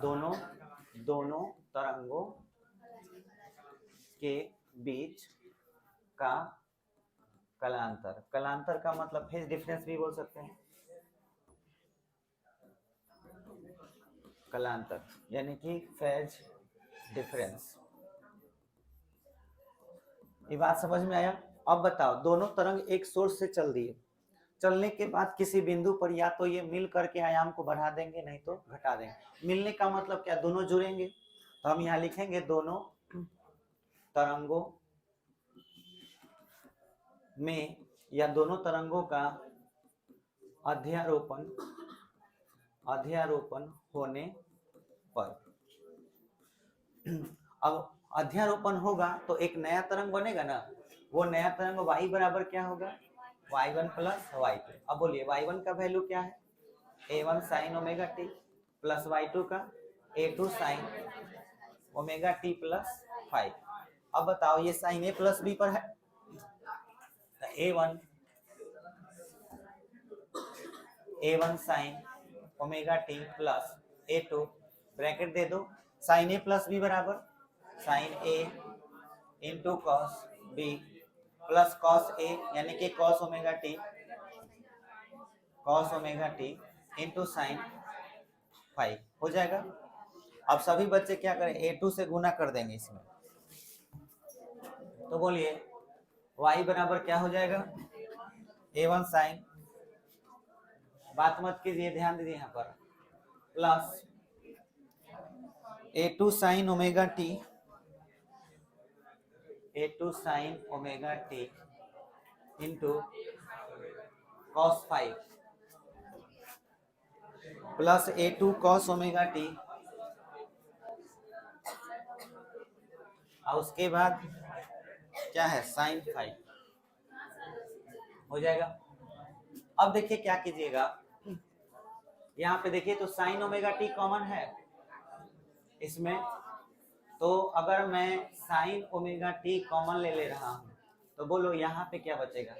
दोनों तरंगों के बीच का कलांतर। कलांतर का मतलब फेज डिफरेंस भी बोल सकते हैं, कलांतर यानी कि फेज डिफरेंस। ये बात समझ में आया? अब बताओ, दोनों तरंग एक सोर्स से चल दिए, चलने के बाद किसी बिंदु पर या तो ये मिल करके आयाम को बढ़ा देंगे, नहीं तो घटा देंगे। मिलने का मतलब क्या, दोनों जुड़ेंगे। तो हम यहाँ लिखेंगे दोनों तरंगों में या दोनों तरंगों का अध्यारोपण होने पर। अब अध्यारोपण होगा तो एक नया तरंग बनेगा ना, वो नया तरंग y बराबर क्या होगा, y1 प्लस y2। अब बोलिए y1 का वैल्यू क्या है, a1 sine omega T plus y2 का a2 sine omega T plus 5। अब बताओ ये साइन a प्लस b पर है, a1 sine omega T plus a2 bracket दे दो, साइन a प्लस b बराबर sine a into cos b plus cos a यानी कि cos omega T into sine 5 हो जाएगा। अब सभी बच्चे क्या करें, a2 से गुना कर देंगे इसमें। तो बोलिए y बराबर क्या हो जाएगा, a1 साइन, बात मत कीजिए, ध्यान दीजिए यहाँ पर, plus a2 sine omega T, a2 sine omega T into cos 5 plus a2 cos omega T, और उसके बाद क्या है साइन 5 हो जाएगा। अब देखिए क्या कीजिएगा, यहाँ पे देखिए तो साइन ओमेगा टी कॉमन है इसमें, तो अगर मैं साइन ओमेगा टी कॉमन ले रहा हूँ तो बोलो यहाँ पे क्या बचेगा,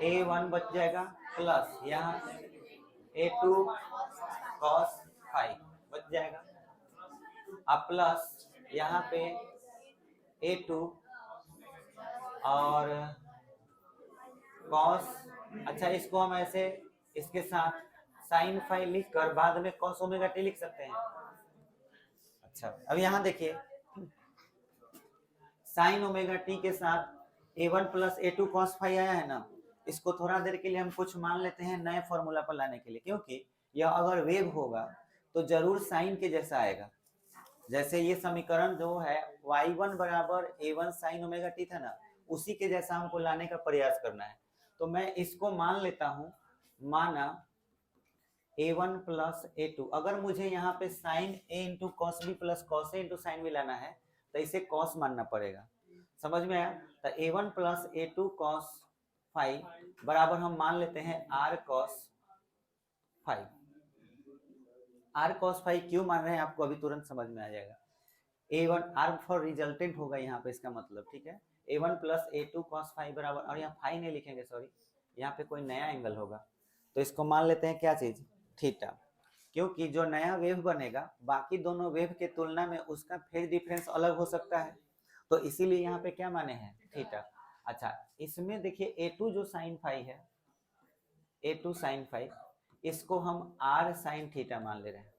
a1 बच जाएगा प्लस यहाँ a2 cos 5 बच जाएगा, अब प्लस यहाँ पे a2 और cos, अच्छा इसको हम ऐसे इसके साथ साइन 5 लिख कर बाद में cos ओमेगा टी लिख सकते हैं। अच्छा अब यहाँ देखिए साइन ओमेगा टी के साथ a1 प्लस a2 cos 5 आया है ना, इसको थोड़ा देर के लिए हम कुछ मान लेते हैं नए फॉर्मूला पर लाने के लिए, क्योंकि यह अगर वेव होगा तो जरूर साइन के जैसा आएगा। जैसे ये समीकरण जो है y1 बराबर a1 साइन ओमेगा टी था ना, उसी के जैसा हमको लाने का प्रयास करना है। तो मैं इसको मान लेता हूं, माना a1 प्लस a2। अगर मुझे यहाँ पे sine a into cos b plus cos a into sine b लाना है तो इसे कॉस मानना पड़ेगा। समझ में आया? तो a1 plus a2 cos phi बराबर हम मान लेते हैं r cos phi. r cos phi क्यों मान रहे हैं आपको अभी तुरंत समझ में आ जाएगा। a1 r फॉर रिजल्टेंट होगा यहाँ पे इसका मतलब, ठीक है। a1 plus a2 cos phi बराबर, और यहाँ फाई नहीं लिखेंगे, सॉरी, यहाँ पे कोई नया एंगल होगा तो इसको मान लेते हैं क्या चीज, थीटा। क्योंकि जो नया वेव बनेगा बाकी दोनों वेव के तुलना में उसका फेज डिफरेंस अलग हो सकता है, तो इसीलिए यहाँ पे क्या माने हैं, थीटा। अच्छा, इसमें देखिए a2 जो साइन फाई है, a2 साइन फाई, इसको हम r साइन थीटा मान ले रहे हैं।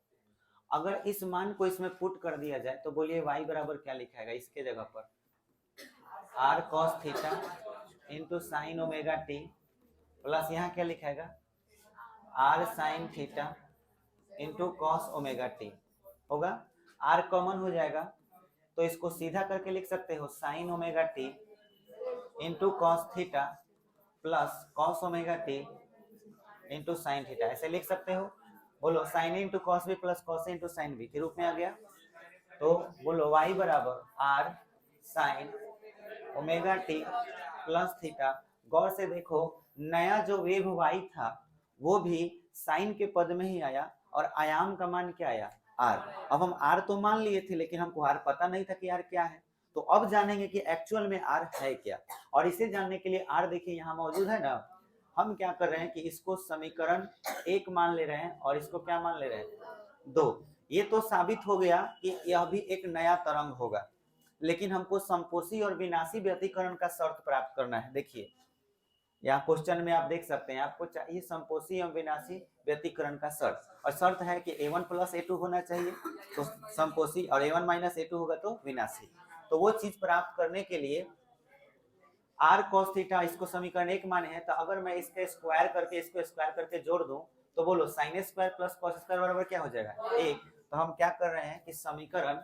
अगर इस मान को इसमें पुट कर दिया जाए तो बोलिए y बराबर क्या लिखाएगा इसके जगह पर, r cos theta into sine omega T, plus यहाँ क्या लिखाएगा, r sine theta into cos omega T होगा। r कॉमन हो जाएगा तो इसको सीधा करके लिख सकते हो sign omega T into cos theta plus cos omega T into sine theta, ऐसे लिख सकते हो। बोलो साइन इंटू कॉस भी प्लस कॉस इंटू साइन भी के रूप में आ गया। तो बोलो y बराबर r sine omega T plus theta. गौर से देखो, नया जो वेव y था वो भी साइन के पद में ही आया और आयाम का मान क्या आया, r। अब हम r तो मान लिए थे लेकिन हमको r पता नहीं था कि r क्या है, तो अब जानेंगे कि एक्चुअल में r है क्या। और इसे जानने के लिए r देखिए यहाँ मौजूद है ना, हम क्या कर रहे हैं कि इसको समीकरण 1 मान ले रहे हैं और इसको क्या मान ले रहे हैं, 2। ये तो साबित हो गया कि यह भी एक नया तरंग होगा, लेकिन हमको संपोषी और विनाशी व्यतिकरण का शर्त प्राप्त करना है। देखिए यहाँ क्वेश्चन में आप देख सकते हैं, आपको चाहिए संपोषी एवं विनाशी व्यतिकरण का शर्त, और शर्त है कि a1 प्लस a2 होना चाहिए तो संपोषी, और a1 माइनस a2 होगा तो विनाशी। तो वो चीज प्राप्त करने के लिए r cos थीटा इसको समीकरण 1 माने हैं, तो अगर मैं इसके स्क्वायर करके इसको स्क्वायर करके जोड़ दूं तो बोलो sine square plus cos square बराबर क्या हो जाएगा, 1। तो हम क्या कर रहे हैं कि समीकरण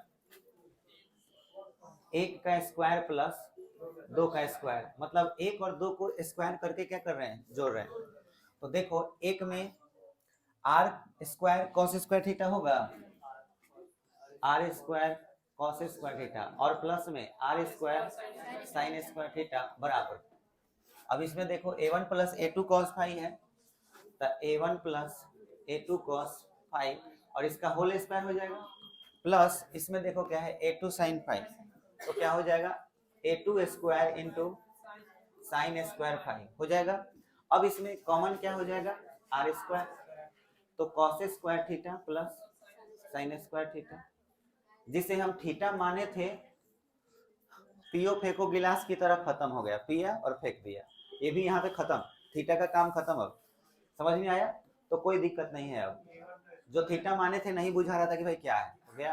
1 का स्क्वायर प्लस 2 का स्क्वायर, मतलब 1 और 2 को स्क्वायर करके क्या कर रहे हैं, जोड़ रहे हैं। तो देखो 1 में r square cos square theta होगा, r square cos square theta, और प्लस में r square sine square theta बराबर। अब इसमें देखो a1 plus a2 cos phi है, तो a1 plus a2 cos phi और इसका होल स्क्वायर हो जाएगा, प्लस इसमें देखो क्या है a2 साइन फाई, तो क्या हो जाएगा a2 square into sine square phi हो जाएगा। अब इसमें कॉमन क्या हो जाएगा, r स्क्वायर, तो cos square theta plus sine square theta, जिसे हम थीटा माने थे, पियो फेंको गिलास की तरह खत्म हो गया, पिया और फेंक दिया, ये भी यहाँ पे खत्म, थीटा का काम खत्म। अब समझ में आया, तो कोई दिक्कत नहीं है। अब जो थीटा माने थे नहीं बुझा रहा था कि भाई क्या है, हो गया।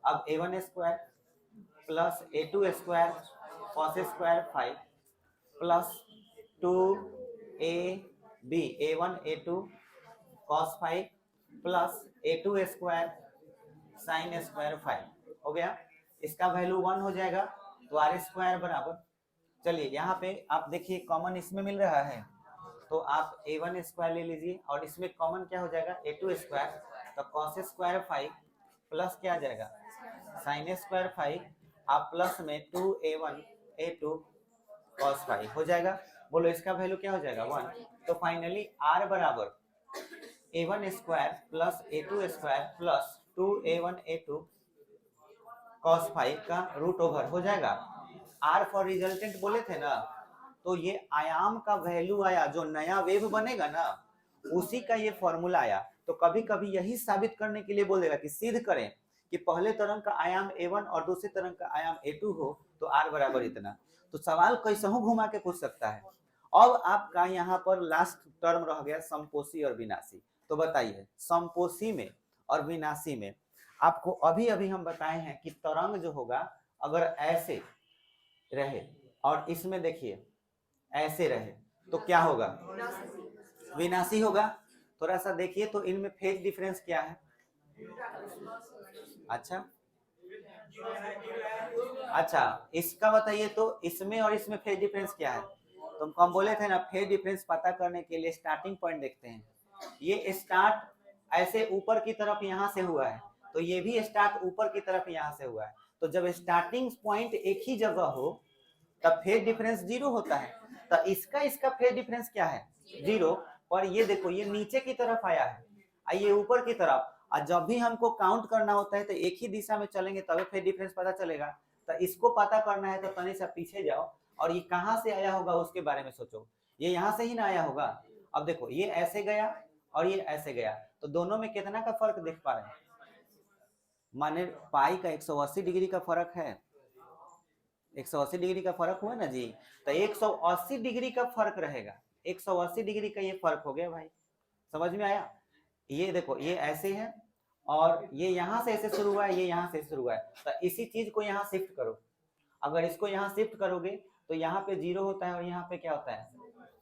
अब a1 square plus a2 square cos square five plus 2ab a1 a2 cos five plus a2 square sine square five हो गया। इसका वैल्यू 1 हो जाएगा, तो आर स्क्वायर बराबर, चलिए यहाँ पे आप देखिए कॉमन इसमें मिल रहा है, तो आप a1 स्क्वायर ले लीजिए और इसमें कॉमन क्या हो जाएगा a2 स्क्वायर, तो कॉस स्क्वायर फाइव प्लस क्या आ जाएगा साइन स्क्वायर फाइव, आप प्लस में 2a1 a2 कॉस फाइव हो जाएगा। बोलो इसका वैल्यू क्या हो जाएगा 1। तो फाइनली r बराबर a1 square plus a2 square plus 2a1 a2 cos five का रूट ओवर हो जाएगा। r फॉर रिजल्टेंट बोले थे ना, तो ये आयाम का वैल्यू आया, जो नया वेव बनेगा ना उसी का ये फॉर्मूला आया। तो कभी कभी यही साबित करने के लिए बोलेगा कि सिद्ध करें कि पहले तरंग का आयाम a1 और दूसरे तरंग का आयाम a2 हो तो r बराबर इतना। तो सवाल कैसे घुमा के पूछ सकता है। अब आपका यहाँ पर लास्ट टर्म रह गया संपोषी और विनाशी। तो बताइए संपोषी में और विनाशी में आपको अभी अभी हम बताए हैं कि तरंग जो होगा अगर ऐसे रहे और इसमें देखिए ऐसे रहे तो क्या होगा, विनाशी होगा। थोड़ा सा देखिए तो इनमें फेज डिफरेंस क्या है। अच्छा इसका बताइए, तो इसमें और इसमें फेज डिफरेंस क्या है। तो हम बोले थे ना फेज डिफरेंस पता करने के लिए स्टार्टिंग पॉइंट देखते हैं। ये स्टार्ट ऐसे ऊपर की तरफ यहाँ से हुआ है, तो ये भी स्टार्ट ऊपर की तरफ यहाँ से हुआ है। तो जब स्टार्टिंग पॉइंट एक ही जगह हो तब फेज डिफरेंस 0 होता है। तो इसका फेज डिफरेंस क्या है 0। और ये देखो ये नीचे की तरफ आया है, ये ऊपर की तरफ। और जब भी हमको काउंट करना होता है तो एक ही दिशा में चलेंगे तभी फेज डिफरेंस पता चलेगा। तो इसको पता करना है तो तनी सा पीछे जाओ और ये कहाँ से आया होगा उसके बारे में सोचो। ये यहाँ से ही ना आया होगा। अब देखो ये ऐसे गया और ये ऐसे गया, तो दोनों में कितना का फर्क देख पा रहे हैं? माने पाई का 180 डिग्री का फर्क है, 180 डिग्री का फर्क हुआ ना जी। तो 180 डिग्री का फर्क रहेगा, 180 डिग्री का ये फर्क हो गया भाई, समझ में आया? ये देखो ये ऐसे है और ये यहाँ से ऐसे शुरू हुआ है, ये यहाँ से शुरू हुआ है। तो इसी चीज को यहाँ शिफ्ट करो। अगर इसको यहाँ शिफ्ट करोगे तो यहाँ पे 0 होता है और यहाँ पे क्या होता है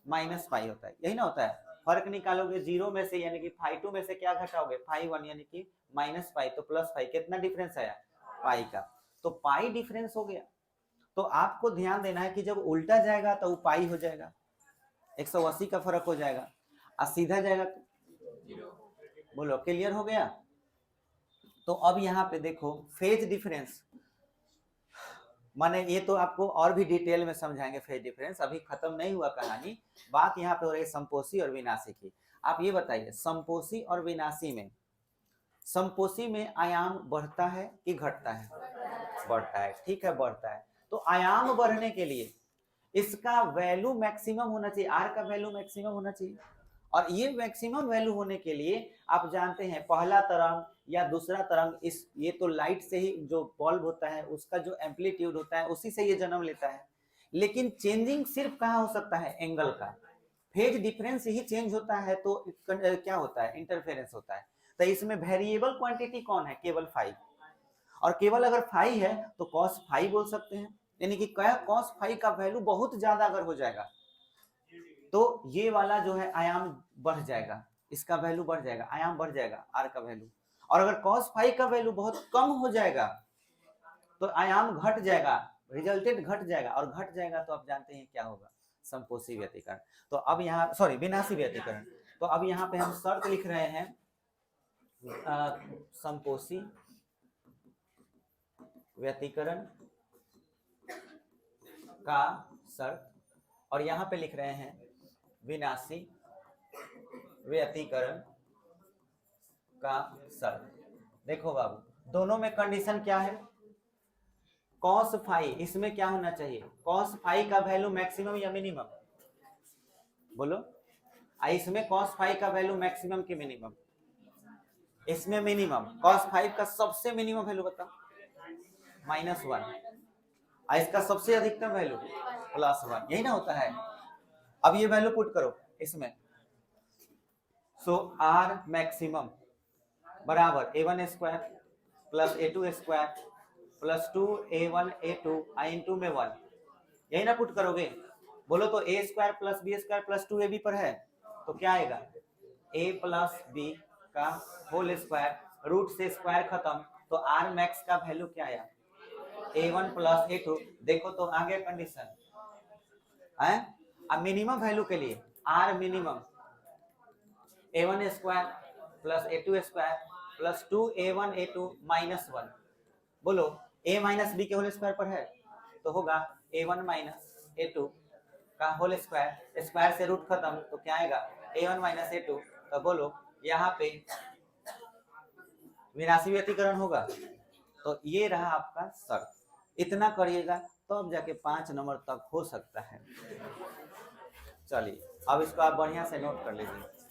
-पाई होता है, यही ना होता है। फर्क निकालोगे 0 में से, यानी कि φ2 में से क्या घटाओगे φ1, यानी कि -पाई तो +पाई। कितना डिफरेंस आया पाई का, तो पाई डिफरेंस हो गया। तो आपको ध्यान देना है कि जब उल्टा जाएगा तो वो पाई हो जाएगा, 180 का फर्क हो जाएगा, और सीधा जाएगा बोलो क्लियर हो गया? तो अब यहाँ पे देखो फेज डिफरेंस, माने ये तो आपको और भी डिटेल में समझाएंगे फेज डिफरेंस, अभी खत्म नहीं हुआ कहानी। बात यहाँ पे हो रही है संपोषी और विनाशी की। आप ये बताइए संपोषी और विनाशी में, संपोषी में आयाम बढ़ता है कि घटता है? बढ़ता है, ठीक है बढ़ता है। तो आयाम बढ़ने के लिए इसका वैल्यू मैक्सिमम होना चाहिए, आर का वैल्यू मैक्सिमम होना चाहिए। और ये मैक्सिमम वैल्यू होने के लिए आप जानते हैं पहला तरंग या दूसरा तरंग, इस ये तो लाइट से ही जो बल्ब होता है उसका जो एम्पलीट्यूड होता है उसी से ये जन्म लेता है। लेकिन चेंजिंग सिर्फ कहाँ हो सकता है? एंगल का। फेज डिफरेंस ही चेंज होता है तो क्या होता है? इंटरफेरेंस होता है। तो इसमें वेरिएबल क्वांटिटी कौन है? केवल फाई। और केवल अगर फाई है तो कॉस फाई बोल सकते हैं, यानी कि कॉस फाई का वैल्यू बहुत ज्यादा अगर हो जाएगा तो ये वाला जो है आयाम बढ़ जाएगा, इसका वैल्यू बढ़ जाएगा, आयाम बढ़ जाएगा आर का वैल्यू। और अगर कॉस फाई का वैल्यू बहुत कम हो जाएगा तो आयाम घट जाएगा, रिजल्टेंट घट जाएगा, और घट जाएगा तो आप जानते हैं क्या होगा? संपोषी व्यतिकरण। तो अब यहाँ सॉरी विनाशी व्यतिकरण। तो अब यहाँ पे हम शर्त लिख रहे हैं संपोषी व्यतिकरण का शर्त, और यहाँ पे लिख रहे हैं विनाशी व्यतिकरण का शर्त। देखो बाबू दोनों में कंडीशन क्या है? कॉस फाई, इसमें क्या होना चाहिए? कॉस फाई का वैल्यू मैक्सिमम या मिनिमम? बोलो इसमें कॉस फाई का वैल्यू मैक्सिमम कि मिनिमम? इसमें मिनिमम। कॉस फाइव का सबसे मिनिमम वैल्यू बताओ -1, इसका सबसे अधिकतम वैल्यू +1, यही ना होता है। अब ये वैल्यू पुट करो इसमें, सो आर मैक्सिमम बराबर a1 square plus a2 square plus 2a1 a2 into में 1, यही ना पुट करोगे? बोलो तो a square plus b square plus 2ab पर है तो क्या आएगा? a प्लस b का होल स्क्वायर, रूट से स्क्वायर खत्म, तो आर मैक्स का वैल्यू क्या आया? a1 plus a2। देखो तो आगे कंडीशन है, अब मिनिमम वैल्यू के लिए r minimum a1 square plus a2 square plus 2a1 a2 -1। बोलो a माइनस बी के होल स्क्वायर पर है तो होगा a1 माइनस a2 का होल स्क्वायर, स्क्वायर से रूट खत्म तो क्या आएगा? a1 minus a2। तो बोलो यहाँ पे विनाशी व्यतिकरण होगा। तो ये रहा आपका शर्त, इतना करिएगा तो अब जाके 5 नंबर तक हो सकता है। चलिए अब इसको आप बढ़िया से नोट कर लीजिए।